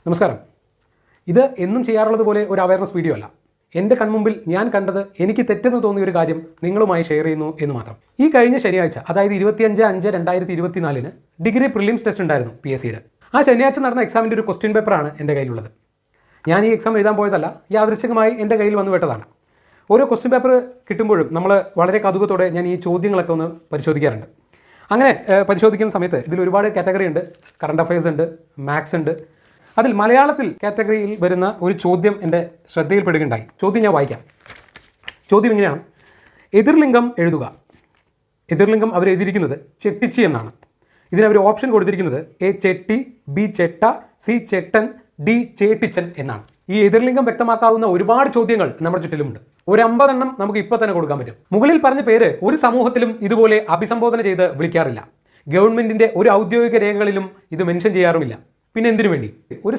നമസ്കാരം. ഇത് എന്നും ചെയ്യാറുള്ളതുപോലെ ഒരു അവയർനെസ് വീഡിയോ അല്ല. എൻ്റെ കൺമുമ്പിൽ ഞാൻ കണ്ടത് എനിക്ക് തെറ്റെന്ന് തോന്നിയ ഒരു കാര്യം നിങ്ങളുമായി ഷെയർ ചെയ്യുന്നു എന്ന് മാത്രം. ഈ കഴിഞ്ഞ ശനിയാഴ്ച, അതായത് 25/5/2024 ഡിഗ്രി പ്രിലിംസ് ടെസ്റ്റ് ഉണ്ടായിരുന്നു PSCയുടെ. ആ ശനിയാഴ്ച നടന്ന എക്സാമിൻ്റെ ഒരു ക്വസ്റ്റ്യൻ പേപ്പറാണ് എൻ്റെ കയ്യിലുള്ളത്. ഞാൻ ഈ എക്സാം എഴുതാൻ പോയതല്ല, യാദൃശ്ചികമായി എൻ്റെ കയ്യിൽ വന്നു വിട്ടതാണ്. ഓരോ ക്വസ്റ്റ്യൻ പേപ്പർ കിട്ടുമ്പോഴും നമ്മൾ വളരെ കൗതുകത്തോടെ ഞാൻ ഈ ചോദ്യങ്ങളൊക്കെ ഒന്ന് പരിശോധിക്കാറുണ്ട്. അങ്ങനെ പരിശോധിക്കുന്ന സമയത്ത് ഇതിൽ ഒരുപാട് കാറ്റഗറി ഉണ്ട്. കറണ്ട് അഫയേഴ്സ് ഉണ്ട്, മാത്സ് ഉണ്ട്. അതിൽ മലയാളത്തിൽ കാറ്റഗറിയിൽ വരുന്ന ഒരു ചോദ്യം എൻ്റെ ശ്രദ്ധയിൽപ്പെടുകയുണ്ടായി. ചോദ്യം ഞാൻ വായിക്കാം. ചോദ്യം ഇങ്ങനെയാണ്: എതിർലിംഗം എഴുതുക. എതിർലിംഗം അവർ എഴുതിയിരിക്കുന്നത് ചെട്ടിച്ചി എന്നാണ്. ഇതിനവർ ഓപ്ഷൻ കൊടുത്തിരിക്കുന്നത് A Chetty, B ചെട്ട, C ചെട്ടൻ, D ചേട്ടിച്ചൻ എന്നാണ്. ഈ എതിർലിംഗം വ്യക്തമാക്കാവുന്ന ഒരുപാട് ചോദ്യങ്ങൾ നമ്മുടെ ചുറ്റിലുമുണ്ട്. ഒരു 50 എണ്ണം നമുക്ക് ഇപ്പോൾ തന്നെ കൊടുക്കാൻ പറ്റും. മുകളിൽ പറഞ്ഞ പേര് ഒരു സമൂഹത്തിലും ഇതുപോലെ അഭിസംബോധന ചെയ്ത് വിളിക്കാറില്ല. ഗവൺമെൻറ്റിൻ്റെ ഒരു ഔദ്യോഗിക രേഖകളിലും ഇത് മെൻഷൻ ചെയ്യാറുമില്ല. പിന്നെ എന്തിനു വേണ്ടി? ഒരു